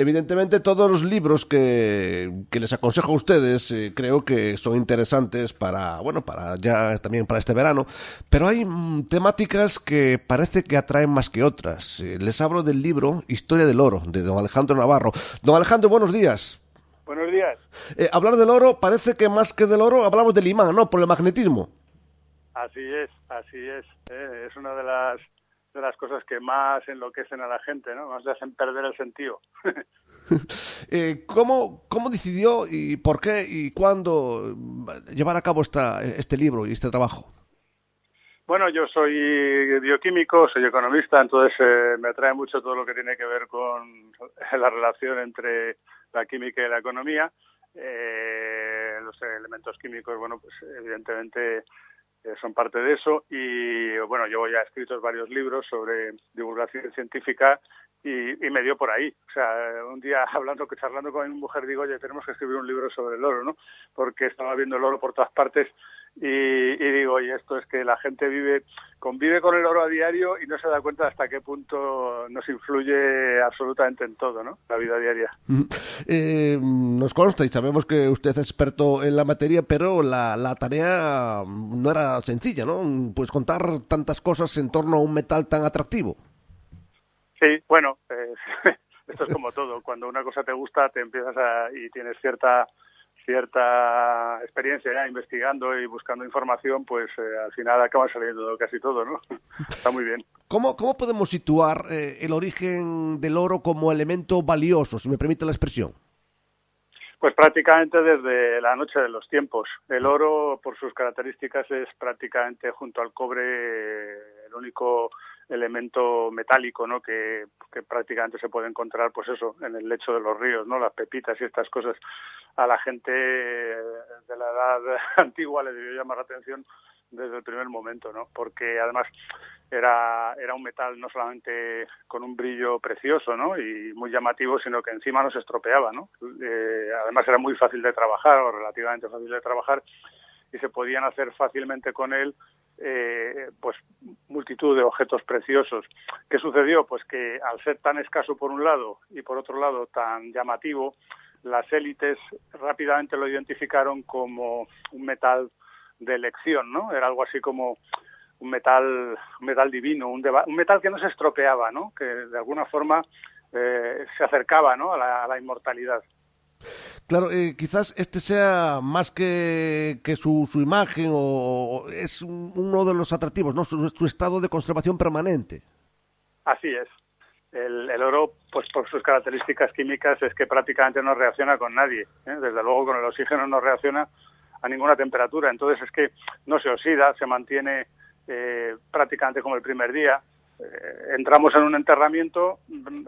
Evidentemente todos los libros que les aconsejo a ustedes creo que son interesantes para, bueno, para ya también para este verano, pero hay temáticas que parece que atraen más que otras. Les hablo del libro Historia del oro, de don Alejandro Navarro. Don Alejandro, buenos días. Buenos días. Hablar del oro parece que más que del oro hablamos del imán, ¿no? Por el magnetismo. Así es, así es. Es una de las cosas que más enloquecen a la gente, ¿no? Más le hacen perder el sentido. ¿Cómo decidió y por qué y cuándo llevar a cabo este libro y este trabajo? Bueno, yo soy bioquímico, soy economista, entonces me atrae mucho todo lo que tiene que ver con la relación entre la química y la economía. Los elementos químicos, bueno, pues evidentemente son parte de eso y bueno, yo ya he escrito varios libros sobre divulgación científica y me dio por ahí. O sea, un día charlando con mi mujer digo, oye, tenemos que escribir un libro sobre el oro, ¿no? Porque estaba viendo el oro por todas partes y digo, oye, esto es que la gente convive con el oro a diario y no se da cuenta hasta qué punto nos influye absolutamente en todo, ¿no? La vida diaria. Nos consta y sabemos que usted es experto en la materia, pero la tarea no era sencilla, ¿no? Pues contar tantas cosas en torno a un metal tan atractivo. Sí, bueno, esto es como todo. Cuando una cosa te gusta, y tienes cierta experiencia ya investigando y buscando información, pues al final acaba saliendo casi todo, ¿no? Está muy bien. ¿Cómo podemos situar el origen del oro como elemento valioso, si me permite la expresión? Pues prácticamente desde la noche de los tiempos. El oro, por sus características, es prácticamente junto al cobre el único elemento metálico, ¿no? que prácticamente se puede encontrar, pues eso, en el lecho de los ríos, ¿no? Las pepitas y estas cosas. A la gente de la edad antigua le debió llamar la atención desde el primer momento, ¿no? Porque además era un metal no solamente con un brillo precioso, ¿no? Y muy llamativo, sino que encima no se estropeaba, ¿no? Además era muy fácil de trabajar, o relativamente fácil de trabajar, y se podían hacer fácilmente con él pues multitud de objetos preciosos. ¿Qué sucedió? Pues que al ser tan escaso por un lado y por otro lado tan llamativo, las élites rápidamente lo identificaron como un metal de elección, ¿no? Era algo así como un metal divino, un metal que no se estropeaba, ¿no? Que de alguna forma se acercaba, ¿no? a la inmortalidad. Claro, quizás este sea más que su imagen o es uno de los atractivos, ¿no? Su estado de conservación permanente. Así es. El oro, pues por sus características químicas, es que prácticamente no reacciona con nadie, ¿eh? Desde luego con el oxígeno no reacciona a ninguna temperatura, entonces es que no se oxida, se mantiene prácticamente como el primer día. Entramos en un enterramiento,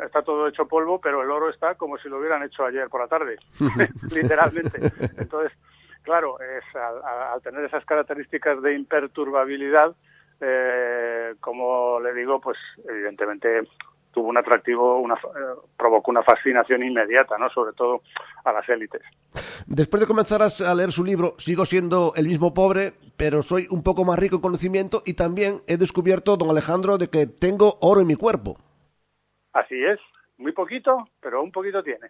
está todo hecho polvo, pero el oro está como si lo hubieran hecho ayer por la tarde, literalmente. Entonces, claro, al tener esas características de imperturbabilidad, como le digo, pues evidentemente tuvo un atractivo, provocó una fascinación inmediata, ¿no? Sobre todo a las élites. Después de comenzar a leer su libro, sigo siendo el mismo pobre, pero soy un poco más rico en conocimiento y también he descubierto, don Alejandro, de que tengo oro en mi cuerpo. Así es. Muy poquito, pero un poquito tiene.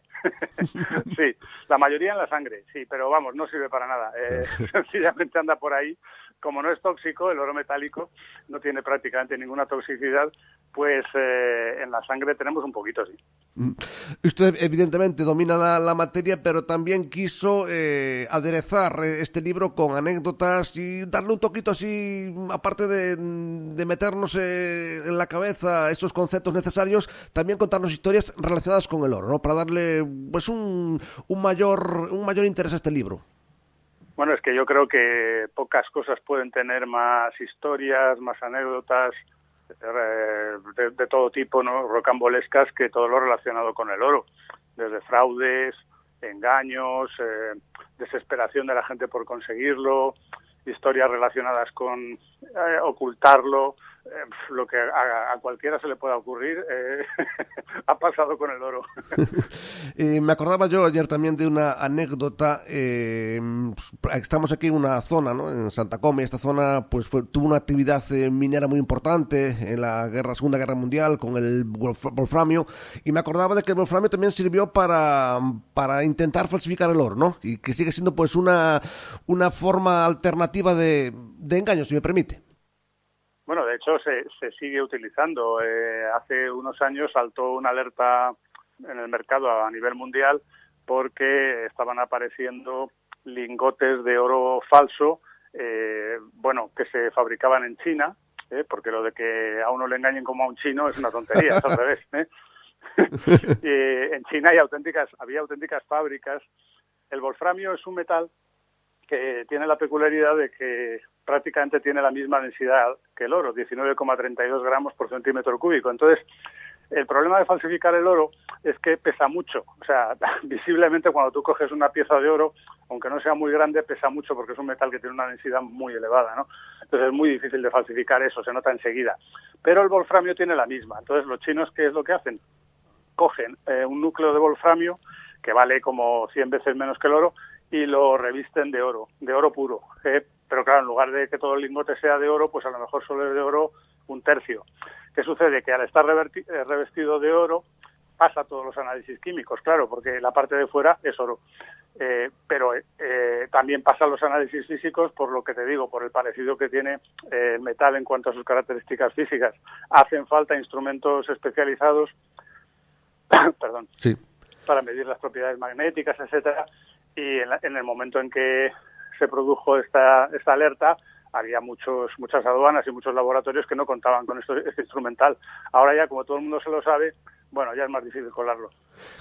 Sí, la mayoría en la sangre, sí, pero vamos, no sirve para nada. Sencillamente anda por ahí. Como no es tóxico, el oro metálico no tiene prácticamente ninguna toxicidad, pues en la sangre tenemos un poquito, sí. Usted evidentemente domina la materia, pero también quiso aderezar este libro con anécdotas y darle un toquito así, aparte de meternos en la cabeza esos conceptos necesarios, también contarnos historias relacionadas con el oro, ¿no? Para darle pues un mayor interés a este libro. Bueno, es que yo creo que pocas cosas pueden tener más historias, más anécdotas de todo tipo, ¿no? Rocambolescas, que todo lo relacionado con el oro, desde fraudes, engaños, desesperación de la gente por conseguirlo, historias relacionadas con ocultarlo, lo que a cualquiera se le pueda ocurrir ha pasado con el oro. Me acordaba yo ayer también de una anécdota. Estamos aquí en una zona, ¿no? En Santa Come. Esta zona pues tuvo una actividad minera muy importante en la Segunda Guerra Mundial con el wolframio, y me acordaba de que el wolframio también sirvió para intentar falsificar el oro, ¿no? Y que sigue siendo pues una forma alternativa de engaño, si me permite. Bueno, de hecho se sigue utilizando. Hace unos años saltó una alerta en el mercado a nivel mundial porque estaban apareciendo lingotes de oro falso, que se fabricaban en China, porque lo de que a uno le engañen como a un chino es una tontería, es al revés. En China había auténticas fábricas. El wolframio es un metal que tiene la peculiaridad de que prácticamente tiene la misma densidad que el oro, 19,32 gramos por centímetro cúbico. Entonces, el problema de falsificar el oro es que pesa mucho. O sea, visiblemente cuando tú coges una pieza de oro, aunque no sea muy grande, pesa mucho porque es un metal que tiene una densidad muy elevada, ¿no? Entonces es muy difícil de falsificar eso, se nota enseguida. Pero el wolframio tiene la misma. Entonces los chinos, ¿qué es lo que hacen? Cogen un núcleo de wolframio que vale como 100 veces menos que el oro y lo revisten de oro puro. Pero claro, en lugar de que todo el lingote sea de oro, pues a lo mejor solo es de oro un tercio. ¿Qué sucede? Que al estar revestido de oro, pasa todos los análisis químicos, claro, porque la parte de fuera es oro. Pero también pasan los análisis físicos, por lo que te digo, por el parecido que tiene el metal en cuanto a sus características físicas. Hacen falta instrumentos especializados perdón, sí, para medir las propiedades magnéticas, etcétera, y en el momento en que se produjo esta alerta, había muchas aduanas y muchos laboratorios que no contaban con este instrumental. Ahora ya, como todo el mundo se lo sabe, bueno, ya es más difícil colarlo.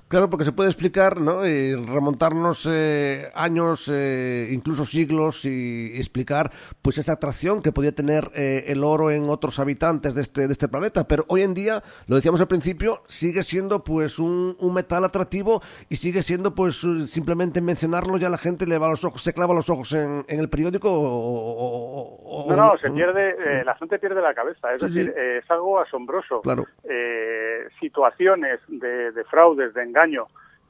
Claro, porque se puede explicar, ¿no? Remontarnos años, incluso siglos, y explicar pues esa atracción que podía tener el oro en otros habitantes de este planeta. Pero hoy en día, lo decíamos al principio, sigue siendo pues un metal atractivo, y sigue siendo pues simplemente mencionarlo ya la gente le va a los ojos, se clava los ojos en el periódico No, se pierde, la gente pierde la cabeza. Es decir, sí. Es algo asombroso. Claro. Situaciones de fraudes, de engaño,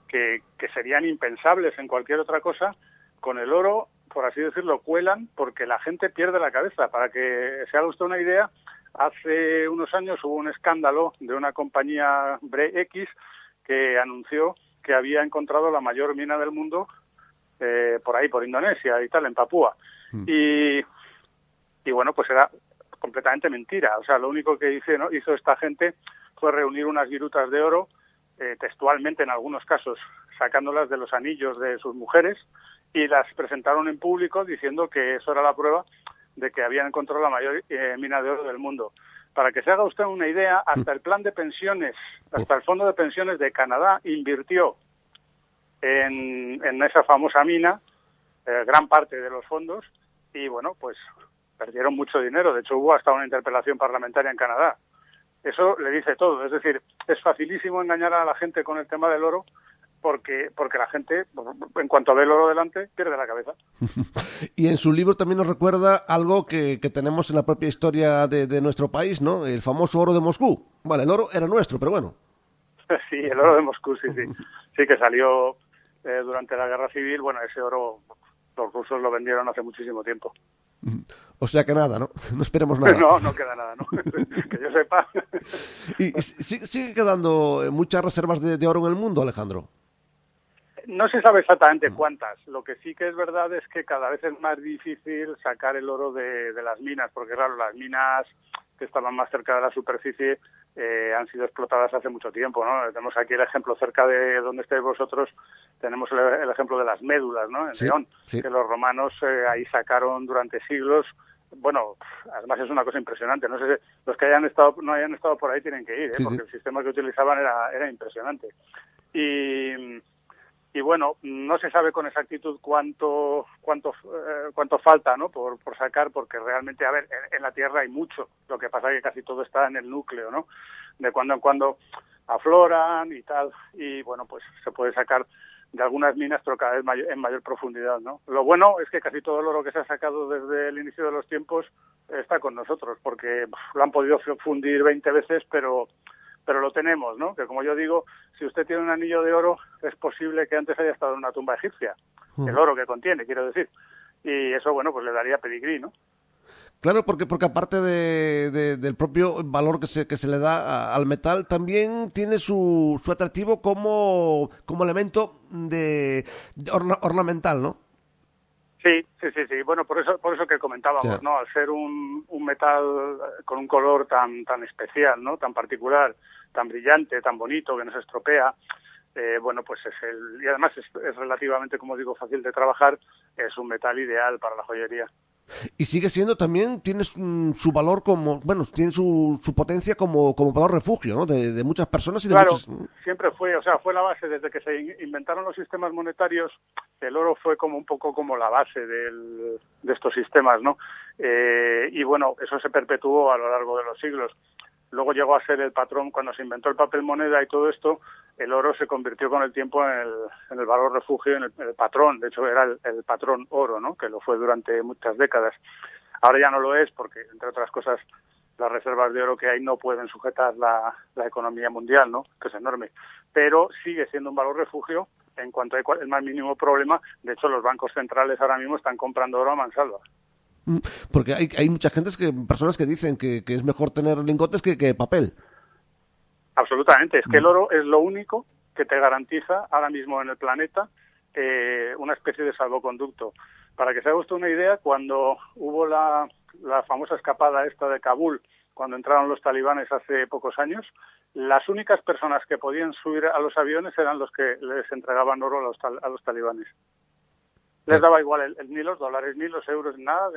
que serían impensables en cualquier otra cosa, con el oro, por así decirlo, cuelan porque la gente pierde la cabeza. Para que se haga usted una idea, hace unos años hubo un escándalo de una compañía BreX que anunció que había encontrado la mayor mina del mundo por ahí, por Indonesia y tal, en Papúa. Y bueno, pues era completamente mentira. O sea, lo único que hizo esta gente fue reunir unas virutas de oro, textualmente en algunos casos, sacándolas de los anillos de sus mujeres, y las presentaron en público diciendo que eso era la prueba de que habían encontrado la mayor mina de oro del mundo. Para que se haga usted una idea, hasta el plan de pensiones, hasta el Fondo de Pensiones de Canadá invirtió en esa famosa mina, gran parte de los fondos, y bueno, pues perdieron mucho dinero. De hecho, hubo hasta una interpelación parlamentaria en Canadá. Eso le dice todo. Es decir, es facilísimo engañar a la gente con el tema del oro porque la gente, en cuanto ve el oro delante, pierde la cabeza. Y en su libro también nos recuerda algo que tenemos en la propia historia de nuestro país, ¿no? El famoso oro de Moscú. Vale, el oro era nuestro, pero bueno. Sí, el oro de Moscú, sí. Sí, que salió durante la Guerra Civil. Bueno, ese oro los rusos lo vendieron hace muchísimo tiempo. O sea que nada, ¿no? No esperemos nada. No queda nada, ¿no? Que yo sepa. ¿Y sigue quedando muchas reservas de oro en el mundo, Alejandro? No se sabe exactamente cuántas. Lo que sí que es verdad es que cada vez es más difícil sacar el oro de las minas, porque claro, las minas que estaban más cerca de la superficie han sido explotadas hace mucho tiempo, ¿no? Tenemos aquí el ejemplo cerca de donde estáis vosotros, tenemos el ejemplo de las médulas, ¿no? En León, que los romanos ahí sacaron durante siglos. Bueno, además es una cosa impresionante. No sé, los que no hayan estado por ahí tienen que ir, porque el sistema que utilizaban era impresionante. Y bueno, no se sabe con exactitud cuánto falta, ¿no? Por sacar, porque realmente, a ver, en la Tierra hay mucho. Lo que pasa es que casi todo está en el núcleo, ¿no? De cuando en cuando afloran y tal, y bueno, pues se puede sacar de algunas minas, pero cada vez en mayor profundidad, ¿no? Lo bueno es que casi todo el oro que se ha sacado desde el inicio de los tiempos está con nosotros, porque lo han podido fundir 20 veces, pero lo tenemos, ¿no? Que como yo digo, si usted tiene un anillo de oro, es posible que antes haya estado en una tumba egipcia, el oro que contiene, quiero decir, y eso, bueno, pues le daría pedigrí, ¿no? Claro, porque aparte del propio valor que se le da al metal, también tiene su atractivo como elemento ornamental, ¿no? Sí. Bueno, por eso que comentábamos, ¿no? Al ser un metal con un color tan especial, ¿no? Tan particular, tan brillante, tan bonito, que no se estropea, bueno, pues y además es relativamente, como digo, fácil de trabajar, es un metal ideal para la joyería. Y sigue siendo también, tiene su valor tiene su potencia como valor refugio, ¿no? De muchas personas y de claro, muchos... siempre fue la base, desde que se inventaron los sistemas monetarios, el oro fue como un poco como la base de estos sistemas, ¿no? Y bueno, eso se perpetuó a lo largo de los siglos. Luego llegó a ser el patrón, cuando se inventó el papel moneda y todo esto, el oro se convirtió con el tiempo en el valor refugio, en el patrón. De hecho, era el patrón oro, ¿no? Que lo fue durante muchas décadas. Ahora ya no lo es porque, entre otras cosas, las reservas de oro que hay no pueden sujetar la economía mundial, ¿no? Que es enorme. Pero sigue siendo un valor refugio en cuanto hay el más mínimo problema. De hecho, los bancos centrales ahora mismo están comprando oro a mansalva. Porque hay mucha personas que dicen que es mejor tener lingotes que papel. Absolutamente, es que el oro es lo único que te garantiza ahora mismo en el planeta una especie de salvoconducto. Para que se haga usted una idea, cuando hubo la famosa escapada esta de Kabul, cuando entraron los talibanes hace pocos años, las únicas personas que podían subir a los aviones eran los que les entregaban oro a los talibanes. Les daba igual ni los dólares, ni los euros, nada.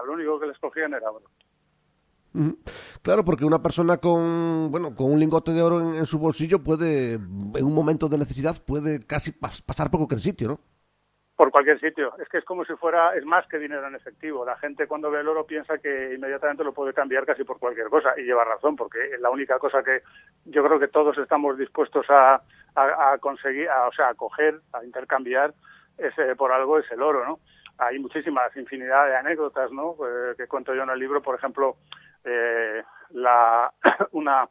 Lo único que les cogían era oro. Claro, porque una persona con un lingote de oro en su bolsillo puede, en un momento de necesidad, puede casi pasar por cualquier sitio, ¿no? Por cualquier sitio. Es que es como si es más que dinero en efectivo. La gente cuando ve el oro piensa que inmediatamente lo puede cambiar casi por cualquier cosa, y lleva razón, porque la única cosa que yo creo que todos estamos dispuestos a conseguir, a coger, a intercambiar, por algo es el oro, ¿no? Hay muchísimas, infinidad de anécdotas, ¿no? Que cuento yo en el libro, por ejemplo, una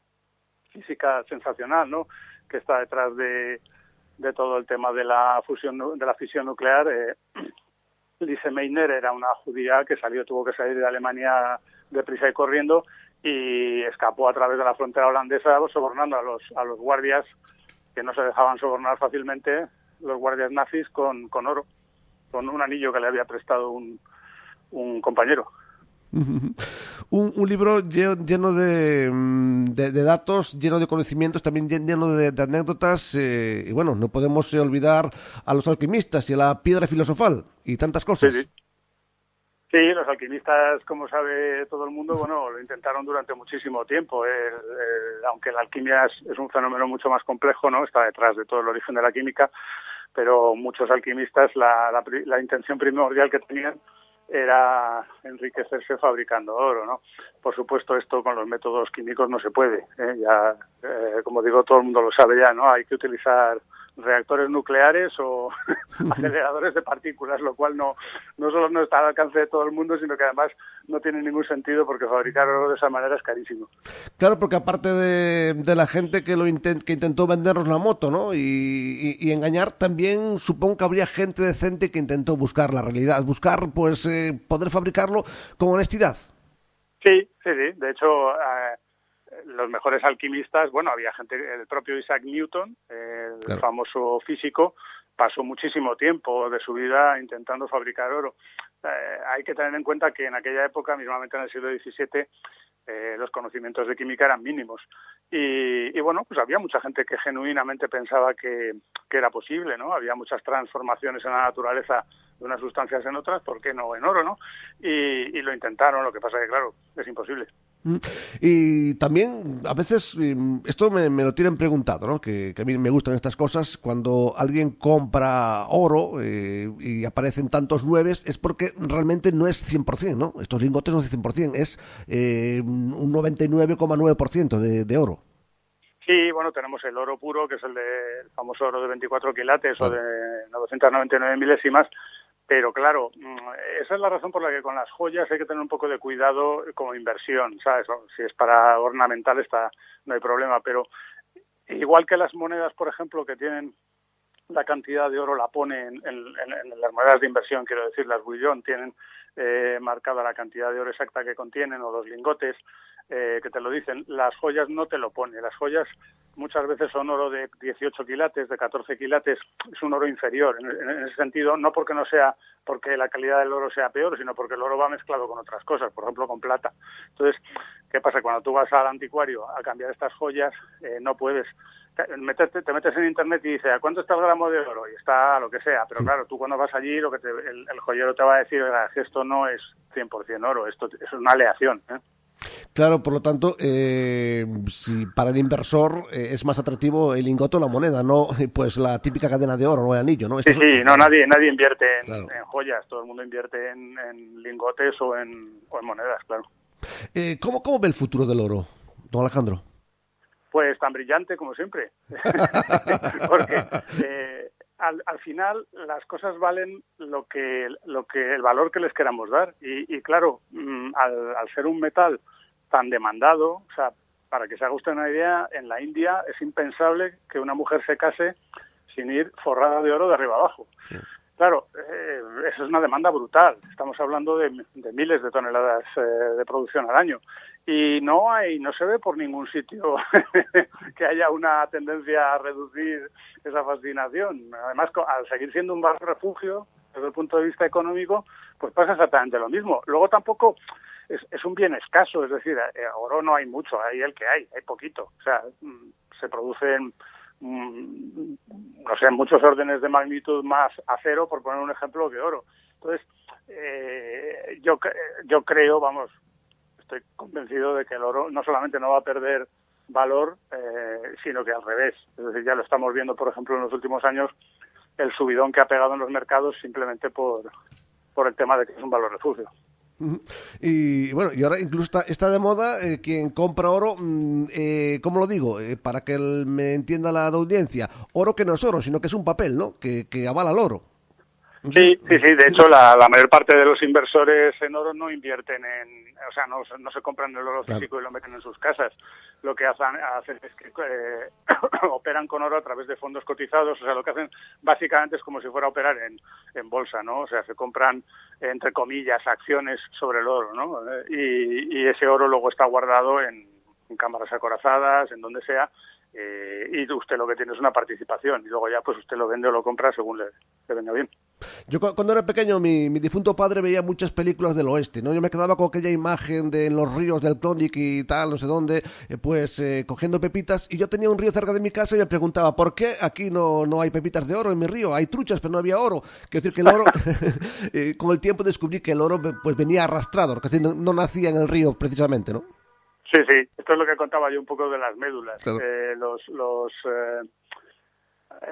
física sensacional, ¿no? Que está detrás de todo el tema de la fisión nuclear. Lise Meitner era una judía que tuvo que salir de Alemania deprisa y corriendo, y escapó a través de la frontera holandesa sobornando a los guardias, que no se dejaban sobornar fácilmente, los guardias nazis, con oro, con un anillo que le había prestado un compañero. Un libro lleno de datos, lleno de conocimientos, también lleno de anécdotas, y bueno, no podemos olvidar a los alquimistas y a la piedra filosofal y tantas cosas. Sí, los alquimistas, como sabe todo el mundo, bueno, lo intentaron durante muchísimo tiempo. Aunque la alquimia es un fenómeno mucho más complejo, ¿no? Está detrás de todo el origen de la química, pero muchos alquimistas la intención primordial que tenían era enriquecerse fabricando oro, ¿no? Por supuesto, esto con los métodos químicos no se puede, como digo, todo el mundo lo sabe ya, ¿no? Hay que utilizar reactores nucleares o aceleradores de partículas, lo cual no solo no está al alcance de todo el mundo, sino que además no tiene ningún sentido, porque fabricar oro de esa manera es carísimo. Claro, porque aparte de la gente que intentó vendernos la moto, ¿no? Y engañar, también supongo que habría gente decente que intentó buscar la realidad, poder fabricarlo con honestidad. Sí. De hecho, los mejores alquimistas, bueno, había gente, el propio Isaac Newton, el famoso físico, pasó muchísimo tiempo de su vida intentando fabricar oro. Hay que tener en cuenta que en aquella época, mismamente en el siglo XVII, los conocimientos de química eran mínimos. Y bueno, pues había mucha gente que genuinamente pensaba que era posible, ¿no? Había muchas transformaciones en la naturaleza de unas sustancias en otras, ¿por qué no en oro, no? Y lo intentaron, lo que pasa que, claro, es imposible. Y también a veces esto me lo tienen preguntado, ¿no? Que a mí me gustan estas cosas. Cuando alguien compra oro y aparecen tantos nueves, es porque realmente no es 100%, ¿no? Estos lingotes no es 100%, es un 99,9% de oro. Sí, bueno, tenemos el oro puro, que es el famoso oro de 24 quilates o de 999 milésimas, pero claro, esa es la razón por la que con las joyas hay que tener un poco de cuidado como inversión, ¿sabes? Si es para ornamental no hay problema, pero igual que las monedas, por ejemplo, que tienen la cantidad de oro, la pone en las monedas de inversión, quiero decir, las bullion tienen marcada la cantidad de oro exacta que contienen, o los lingotes, que te lo dicen. Las joyas no te lo pone. Las joyas muchas veces son oro de 18 quilates, de 14 quilates, es un oro inferior. En ese sentido, no porque porque la calidad del oro sea peor, sino porque el oro va mezclado con otras cosas, por ejemplo, con plata. Entonces, ¿qué pasa? Cuando tú vas al anticuario a cambiar estas joyas, no puedes. Te metes en internet y dices, ¿a cuánto está el gramo de oro? Y está lo que sea, pero claro, tú cuando vas allí, el joyero te va a decir, que esto no es 100% oro, esto es una aleación, ¿eh? Claro, por lo tanto, si para el inversor es más atractivo el lingote o la moneda, no pues la típica cadena de oro o el anillo, ¿no? Sí, no, nadie invierte claro, en joyas, todo el mundo invierte en lingotes o en monedas, claro. ¿Cómo ve el futuro del oro, don Alejandro? Pues tan brillante como siempre, porque al final las cosas valen lo que el valor que les queramos dar y claro, al ser un metal tan demandado, o sea, para que se haga usted una idea, en la India es impensable que una mujer se case sin ir forrada de oro de arriba abajo. Sí. Claro, eso es una demanda brutal. Estamos hablando de miles de toneladas de producción al año. Y no se ve por ningún sitio que haya una tendencia a reducir esa fascinación. Además, al seguir siendo un valor refugio, desde el punto de vista económico, pues pasa exactamente lo mismo. Luego tampoco es un bien escaso, es decir, oro no hay mucho, hay el que hay poquito. O sea, se producen no sé, muchos órdenes de magnitud más acero, por poner un ejemplo, que oro. Entonces, yo creo, vamos, estoy convencido de que el oro no solamente no va a perder valor, sino que al revés. Es decir, ya lo estamos viendo, por ejemplo, en los últimos años, el subidón que ha pegado en los mercados simplemente por el tema de que es un valor refugio. Y bueno, y ahora incluso está de moda quien compra oro, ¿cómo lo digo? Para que me entienda la audiencia, oro que no es oro, sino que es un papel, ¿no? Que avala el oro. Sí, de hecho la mayor parte de los inversores en oro no invierten o sea, no se compran el oro físico y lo meten en sus casas. Lo que hacen es que operan con oro a través de fondos cotizados, o sea, lo que hacen básicamente es como si fuera a operar en bolsa, ¿no? O sea, se compran, entre comillas, acciones sobre el oro, ¿no? Y ese oro luego está guardado en cámaras acorazadas, en donde sea, y usted lo que tiene es una participación, y luego ya pues usted lo vende o lo compra según le venga bien. Yo cuando era pequeño, mi difunto padre veía muchas películas del oeste, ¿no? Yo me quedaba con aquella imagen de en los ríos del Klondike y tal, no sé dónde, cogiendo pepitas, y yo tenía un río cerca de mi casa y me preguntaba, ¿por qué aquí no hay pepitas de oro en mi río? Hay truchas, pero no había oro. Quiero decir que el oro, con el tiempo descubrí que el oro pues venía arrastrado, que no nacía en el río precisamente, ¿no? Sí, esto es lo que contaba yo un poco de las médulas. Claro.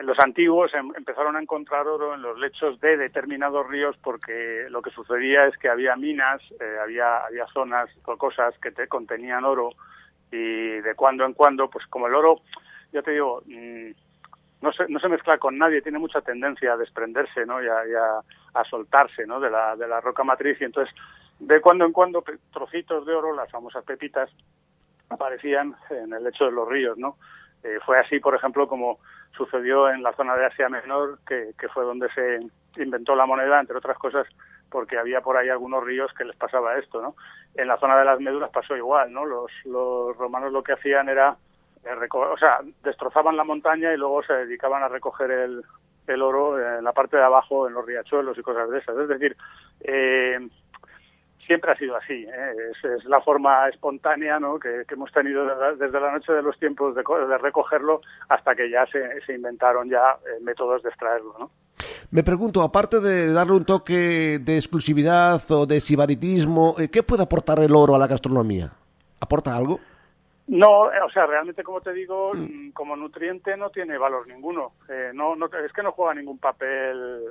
Los antiguos empezaron a encontrar oro en los lechos de determinados ríos porque lo que sucedía es que había minas, había zonas o cosas que contenían oro y de cuando en cuando, pues como el oro, ya te digo, no se mezcla con nadie, tiene mucha tendencia a desprenderse, ¿no? y a soltarse, ¿no? de la roca matriz, y entonces de cuando en cuando trocitos de oro, las famosas pepitas, aparecían en el lecho de los ríos, ¿no? Fue así, por ejemplo, como sucedió en la zona de Asia Menor, que fue donde se inventó la moneda, entre otras cosas, porque había por ahí algunos ríos que les pasaba esto, ¿no? En la zona de las médulas pasó igual, ¿no? Los romanos lo que hacían era, destrozaban la montaña y luego se dedicaban a recoger el oro en la parte de abajo, en los riachuelos y cosas de esas. Es decir, siempre ha sido así, es la forma espontánea, ¿no? que hemos tenido desde la noche de los tiempos de recogerlo hasta que ya se inventaron ya métodos de extraerlo, ¿no? Me pregunto, aparte de darle un toque de exclusividad o de sibaritismo, ¿qué puede aportar el oro a la gastronomía? ¿Aporta algo? No, o sea, realmente, como te digo, como nutriente no tiene valor ninguno. Es que no juega ningún papel,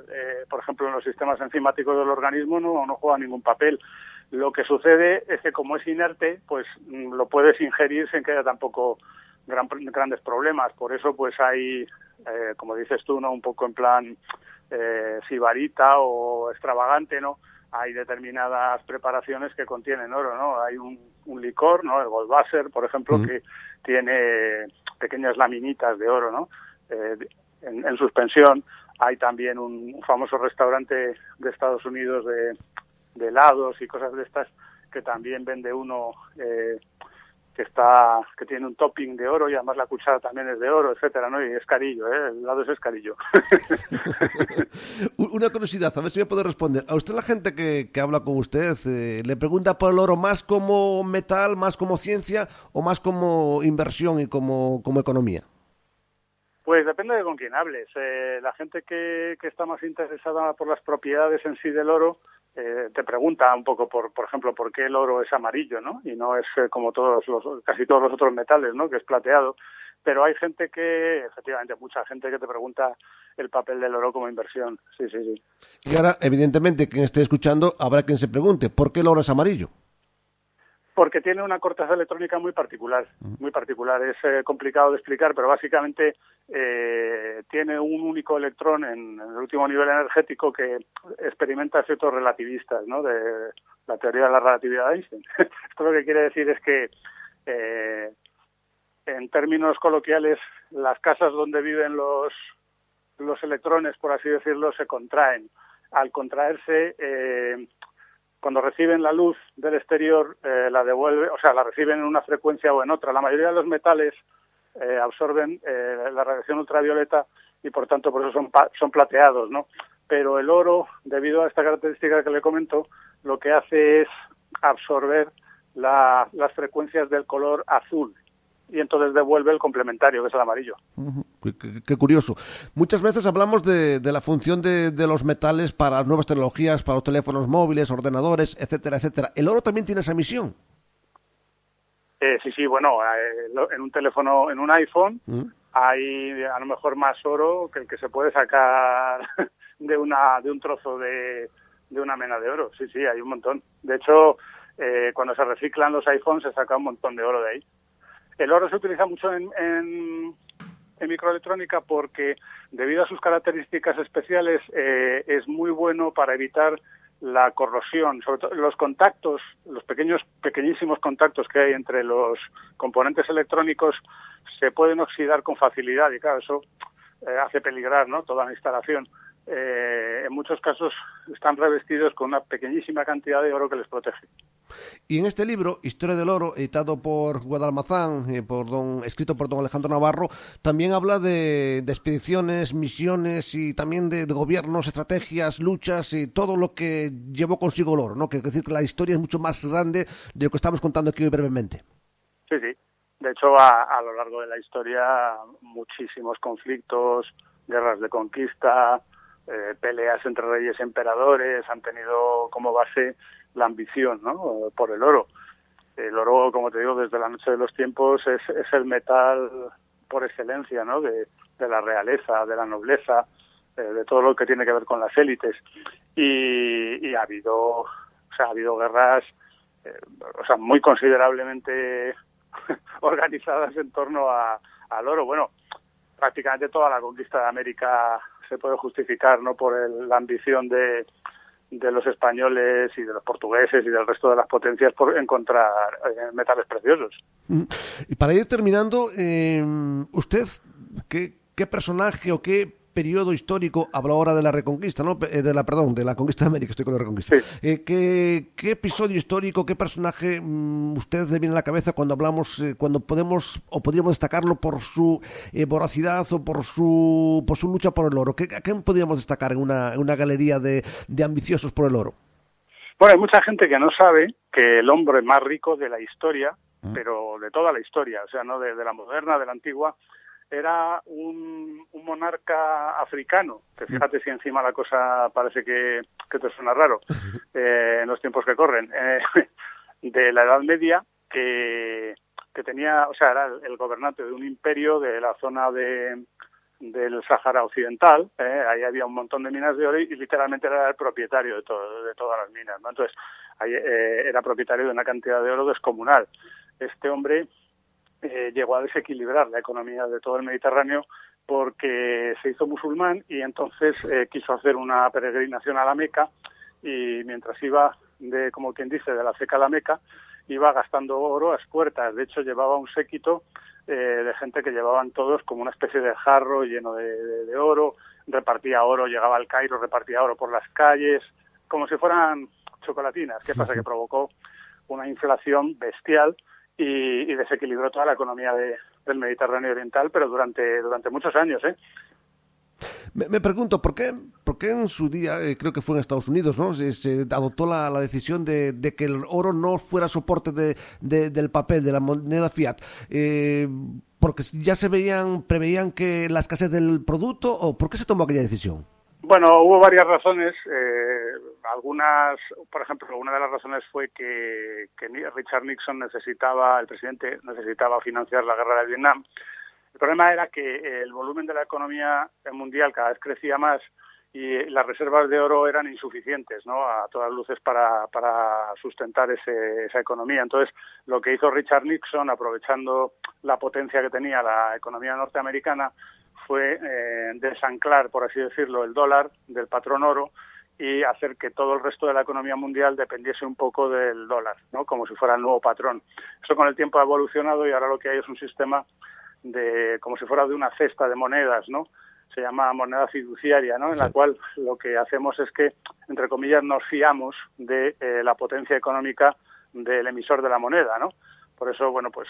por ejemplo, en los sistemas enzimáticos del organismo no juega ningún papel. Lo que sucede es que como es inerte, pues lo puedes ingerir sin que haya tampoco grandes problemas. Por eso pues hay, como dices tú, ¿no? Un poco en plan sibarita o extravagante, ¿no? Hay determinadas preparaciones que contienen oro, ¿no? Hay un licor, ¿no? El Goldwasser, por ejemplo, que tiene pequeñas laminitas de oro, ¿no? En suspensión. Hay también un famoso restaurante de Estados Unidos de helados y cosas de estas que también vende uno que tiene un topping de oro y además la cuchara también es de oro, etcétera, ¿no? Y es carillo, el helado es carillo. Una curiosidad, a ver si me puede responder. ¿A usted la gente que habla con usted le pregunta por el oro más como metal, más como ciencia o más como inversión y como economía? Pues depende de con quién hables. La gente que está más interesada por las propiedades en sí del oro te pregunta un poco, por ejemplo, por qué el oro es amarillo, ¿no? Y no es como casi todos los otros metales, ¿no? Que es plateado. Pero hay gente efectivamente, mucha gente que te pregunta el papel del oro como inversión. Sí. Y ahora, evidentemente, quien esté escuchando, habrá quien se pregunte, ¿por qué el oro es amarillo? Porque tiene una corteza electrónica muy particular, muy particular. Es complicado de explicar, pero básicamente tiene un único electrón en el último nivel energético que experimenta efectos relativistas, ¿no? De la teoría de la relatividad de Einstein. Esto lo que quiere decir es que, en términos coloquiales, las casas donde viven los electrones, por así decirlo, se contraen. Al contraerse, cuando reciben la luz del exterior, la reciben en una frecuencia o en otra. La mayoría de los metales absorben la radiación ultravioleta y, por tanto, por eso son plateados, ¿no? Pero el oro, debido a esta característica que le comento, lo que hace es absorber las frecuencias del color azul y entonces devuelve el complementario, que es el amarillo. Qué curioso. Muchas veces hablamos de la función de los metales para las nuevas tecnologías, para los teléfonos móviles, ordenadores, etcétera, etcétera. ¿El oro también tiene esa misión? Sí, bueno, en un teléfono, en un iPhone, hay a lo mejor más oro que el que se puede sacar de un trozo de una mena de oro. Sí, hay un montón. De hecho, cuando se reciclan los iPhones se saca un montón de oro de ahí. El oro se utiliza mucho en microelectrónica porque, debido a sus características especiales, es muy bueno para evitar la corrosión. Sobre todo los contactos, los pequeñísimos contactos que hay entre los componentes electrónicos se pueden oxidar con facilidad y, claro, eso hace peligrar, ¿no?, toda la instalación. En muchos casos están revestidos con una pequeñísima cantidad de oro que les protege. Y en este libro, Historia del Oro, editado por Guadalmazán, escrito por don Alejandro Navarro, también habla de expediciones, misiones y también de gobiernos, estrategias, luchas y todo lo que llevó consigo el oro, ¿no? Que es decir, que la historia es mucho más grande de lo que estamos contando aquí hoy brevemente. Sí. De hecho, a lo largo de la historia, muchísimos conflictos, guerras de conquista, peleas entre reyes y emperadores han tenido como base la ambición, ¿no?, por el oro. El oro, como te digo, desde la noche de los tiempos es el metal por excelencia, ¿no?, de la realeza, de la nobleza, de todo lo que tiene que ver con las élites. Y ha habido guerras muy considerablemente organizadas en torno al oro. Bueno, prácticamente toda la conquista de América se puede justificar, ¿no?, por la ambición de los españoles y de los portugueses y del resto de las potencias por encontrar metales preciosos. Y para ir terminando, ¿usted qué personaje o qué periodo histórico habla ahora de la Reconquista, ¿no? De la conquista de América? Estoy con la Reconquista. Sí. ¿Qué episodio histórico, qué personaje usted le viene a la cabeza cuando hablamos, cuando podemos o podríamos destacarlo por su voracidad o por su lucha por el oro? ¿A qué podríamos destacar en una galería de ambiciosos por el oro? Bueno, hay mucha gente que no sabe que el hombre más rico de la historia, pero de toda la historia, o sea, no de la moderna, de la antigua, era un monarca africano, que fíjate si encima la cosa parece que te suena raro, en los tiempos que corren, de la Edad Media, que tenía, o sea, era el gobernante de un imperio de la zona del Sáhara Occidental. Ahí había un montón de minas de oro y literalmente era el propietario de todas las minas, ¿no? Entonces, ahí era propietario de una cantidad de oro descomunal. Este hombre llegó a desequilibrar la economía de todo el Mediterráneo porque se hizo musulmán y entonces quiso hacer una peregrinación a la Meca y mientras iba, como quien dice, de la Ceca a la Meca, iba gastando oro a expuertas. De hecho, llevaba un séquito de gente que llevaban todos como una especie de jarro lleno de oro, repartía oro, llegaba al Cairo, repartía oro por las calles, como si fueran chocolatinas. ¿Qué pasa? Que provocó una inflación bestial y desequilibró toda la economía del Mediterráneo oriental, pero durante muchos años, ¿eh? Me pregunto, ¿por qué en su día, creo que fue en Estados Unidos, ¿no? Se adoptó la decisión de que el oro no fuera soporte del papel, de la moneda fiat? ¿Porque ya preveían que la escasez del producto, o por qué se tomó aquella decisión? Bueno, hubo varias razones. Algunas, por ejemplo, una de las razones fue que Richard Nixon el presidente necesitaba financiar la guerra de Vietnam. El problema era que el volumen de la economía mundial cada vez crecía más y las reservas de oro eran insuficientes, ¿no?, a todas luces para sustentar esa economía. Entonces, lo que hizo Richard Nixon, aprovechando la potencia que tenía la economía norteamericana, fue desanclar, por así decirlo, el dólar del patrón oro y hacer que todo el resto de la economía mundial dependiese un poco del dólar, ¿no?, como si fuera el nuevo patrón. Eso con el tiempo ha evolucionado y ahora lo que hay es un sistema como si fuera de una cesta de monedas, ¿no? Se llama moneda fiduciaria, ¿no? En la cual lo que hacemos es que, entre comillas, nos fiamos de la potencia económica del emisor de la moneda, ¿no? Por eso, bueno, pues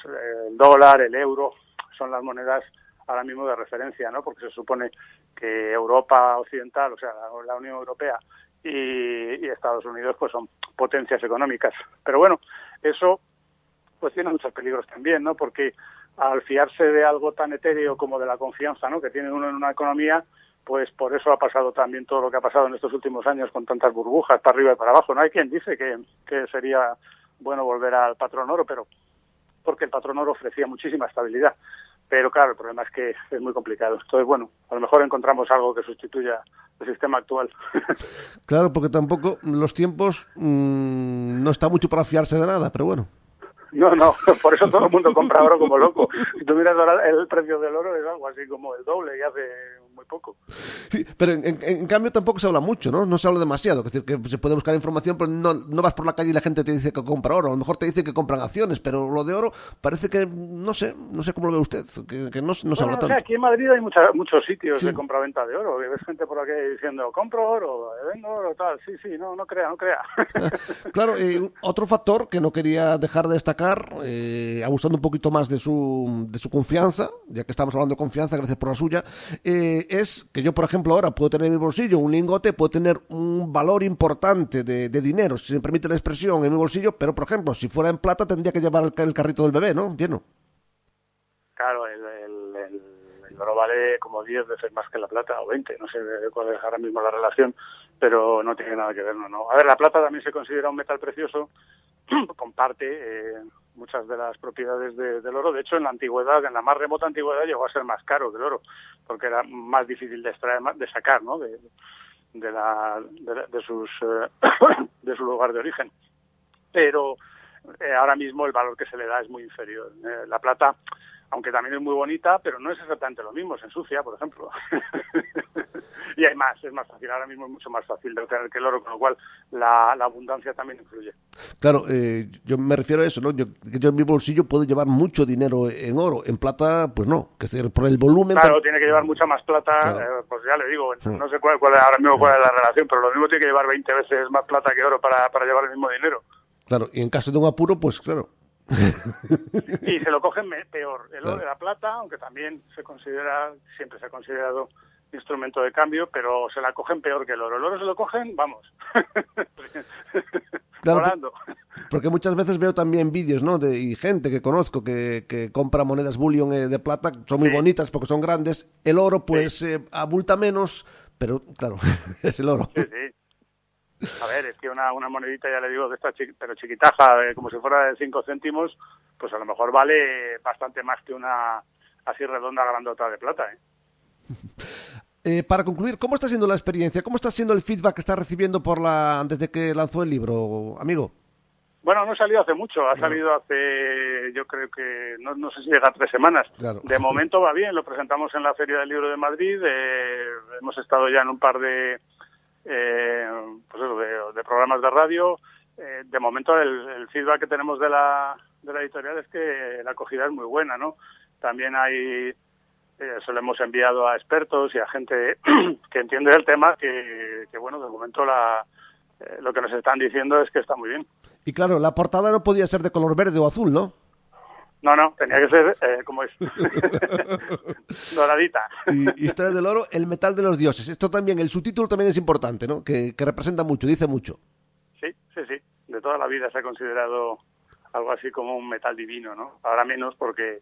el dólar, el euro son las monedas ahora mismo de referencia, ¿no? Porque se supone que Europa Occidental, o sea, la Unión Europea y Estados Unidos, pues son potencias económicas. Pero bueno, eso pues tiene muchos peligros también, ¿no? Porque al fiarse de algo tan etéreo como de la confianza, ¿no?, que tiene uno en una economía, pues por eso ha pasado también todo lo que ha pasado en estos últimos años con tantas burbujas para arriba y para abajo. No hay quien dice que sería bueno volver al patrón oro, pero porque el patrón oro ofrecía muchísima estabilidad. Pero claro, el problema es que es muy complicado. Entonces, bueno, a lo mejor encontramos algo que sustituya el sistema actual. Claro, porque tampoco los tiempos no está mucho para fiarse de nada, pero bueno. No, por eso todo el mundo compra oro como loco. Si tú miras ahora el precio del oro es algo así como el doble y hace muy poco. Sí, pero en cambio tampoco se habla mucho, ¿no? No se habla demasiado. Es decir, que se puede buscar información, pero no vas por la calle y la gente te dice que compra oro. A lo mejor te dice que compran acciones, pero lo de oro parece que, no sé cómo lo ve usted, que no se habla tanto. O sea, aquí en Madrid hay muchos sitios de compra-venta de oro. Ves gente por aquí diciendo, compro oro, vendo oro, tal. Sí, no crea. Claro, otro factor que no quería dejar de destacar, abusando un poquito más de su confianza, ya que estamos hablando de confianza, gracias por la suya, es que yo, por ejemplo, ahora puedo tener en mi bolsillo un lingote, puedo tener un valor importante de dinero, si me permite la expresión, en mi bolsillo, pero, por ejemplo, si fuera en plata tendría que llevar el carrito del bebé, ¿no? Lleno. Claro, el oro vale como 10 veces más que la plata, o 20, no sé cuál es ahora mismo la relación, pero no tiene nada que ver, ¿no? A ver, la plata también se considera un metal precioso, comparte muchas de las propiedades del oro. De hecho, en la antigüedad, en la más remota antigüedad, llegó a ser más caro que el oro, porque era más difícil de extraer, de sacar, ¿no?, de su lugar de origen. Pero ahora mismo el valor que se le da es muy inferior. La plata, aunque también es muy bonita, pero no es exactamente lo mismo, se ensucia, por ejemplo. Y es más fácil, ahora mismo es mucho más fácil de obtener que el oro, con lo cual la abundancia también influye. Claro, yo me refiero a eso, ¿no? Yo en mi bolsillo puedo llevar mucho dinero en oro, en plata, pues no, que es por el volumen. Claro, tiene que llevar mucha más plata, claro. Pues ya le digo, no sé cuál es ahora mismo cuál es la relación, pero lo mismo tiene que llevar 20 veces más plata que oro para llevar el mismo dinero. Claro, y en caso de un apuro, pues claro. Y se lo cogen peor. El oro de la plata, aunque también siempre se ha considerado instrumento de cambio, pero se la cogen peor que el oro. El oro se lo cogen, vamos. Claro, volando. Porque muchas veces veo también vídeos, ¿no? Y gente que conozco que compra monedas bullion de plata, son muy bonitas porque son grandes. El oro, pues, abulta menos, pero claro, es el oro. Sí. A ver, es que una monedita, ya le digo, de esta pero chiquitaja, como si fuera de 5 céntimos, pues a lo mejor vale bastante más que una así redonda grandota de plata, Para concluir, ¿cómo está siendo la experiencia? ¿Cómo está siendo el feedback que está recibiendo desde que lanzó el libro, amigo? Bueno, no ha salido hace mucho, ha salido hace, yo creo que, no sé si llega a 3 semanas. Claro. De momento va bien, lo presentamos en la Feria del Libro de Madrid, hemos estado ya en un par de, pues eso, de programas de radio. De momento el feedback que tenemos de la editorial es que la acogida es muy buena, ¿no? También se lo hemos enviado a expertos y a gente que entiende el tema, que bueno, de momento lo que nos están diciendo es que está muy bien. Y claro, la portada no podía ser de color verde o azul, ¿no? No, tenía que ser, como es, doradita. Y Historia del Oro, el metal de los dioses. Esto también, el subtítulo también es importante, ¿no? Que representa mucho, dice mucho. Sí. De toda la vida se ha considerado algo así como un metal divino, ¿no? Ahora menos porque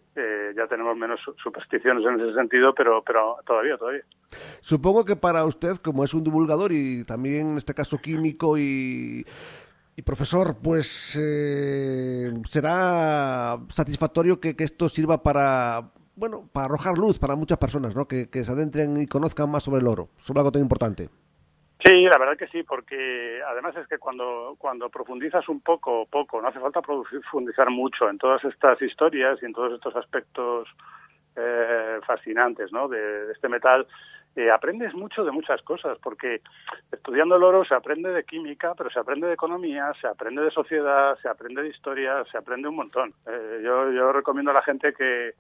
ya tenemos menos supersticiones en ese sentido, pero todavía. Supongo que para usted, como es un divulgador y también en este caso químico y profesor, pues será satisfactorio que esto sirva para arrojar luz para muchas personas, ¿no? Que se adentren y conozcan más sobre el oro, sobre algo tan importante. Sí, la verdad que sí, porque además es que cuando profundizas un poco, no hace falta profundizar mucho en todas estas historias y en todos estos aspectos fascinantes, ¿no? de este metal, aprendes mucho de muchas cosas, porque estudiando el oro se aprende de química, pero se aprende de economía, se aprende de sociedad, se aprende de historia, se aprende un montón. Yo recomiendo a la gente que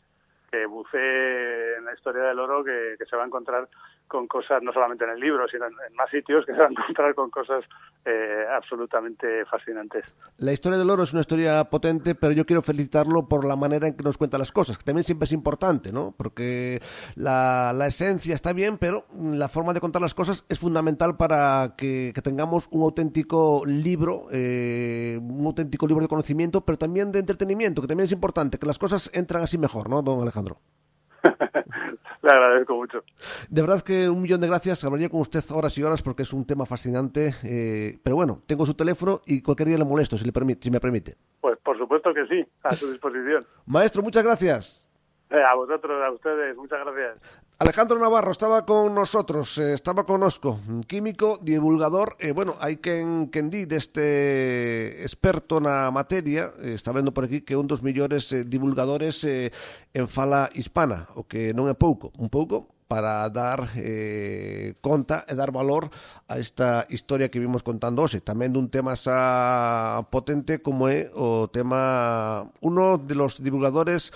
bucee en la historia del oro, que se va a encontrar con cosas, no solamente en el libro, sino en más sitios, que se va a encontrar con cosas absolutamente fascinantes. La historia del oro es una historia potente, pero yo quiero felicitarlo por la manera en que nos cuenta las cosas, que también siempre es importante, ¿no? Porque la esencia está bien, pero la forma de contar las cosas es fundamental para que tengamos un auténtico libro de conocimiento, pero también de entretenimiento, que también es importante, que las cosas entran así mejor, ¿no, don Alejandro? Le agradezco mucho. De verdad que 1.000.000 de gracias. Hablaría con usted horas y horas porque es un tema fascinante. Pero bueno, tengo su teléfono y cualquier día le molesto, si me permite. Pues por supuesto que sí, a su disposición. Maestro, muchas gracias. A vosotros, a ustedes, muchas gracias. Alejandro Navarro estaba con nosotros, estaba conosco, químico, divulgador, hai quen di deste experto na materia, está vendo por aquí que un dos millores divulgadores en fala hispana, o que non é pouco, un pouco para dar conta e dar valor a esta historia que vimos contando hoxe, tamén dun tema xa potente como é o tema, uno de los divulgadores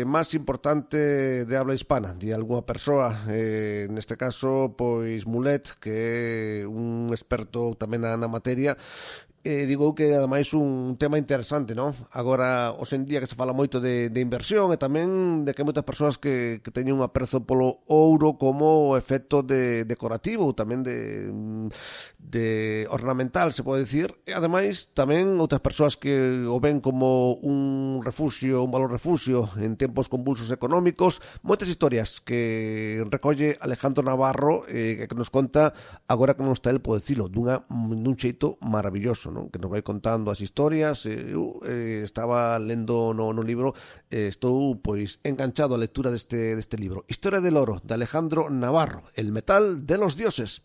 máis importante de habla hispana, de alguna persoa, neste caso, pois Mulet, que é un experto tamén na materia. Digo que ademais un tema interesante, non? Agora, hoxe en día que se fala moito de inversión e tamén de que hai moitas persoas que teñen un aprezo polo ouro como efecto decorativo, tamén de ornamental, se pode dicir, e ademais tamén outras persoas que o ven como un valor refugio en tempos convulsos económicos, moitas historias que recolle Alejandro Navarro, que nos conta agora que non está el, pode dicilo, dun xeito maravilloso, non? Que nos vai contando as historias. Estaba lendo no libro, estou pois enganchado á lectura deste libro, Historia del Oro, de Alejandro Navarro, el metal de los dioses.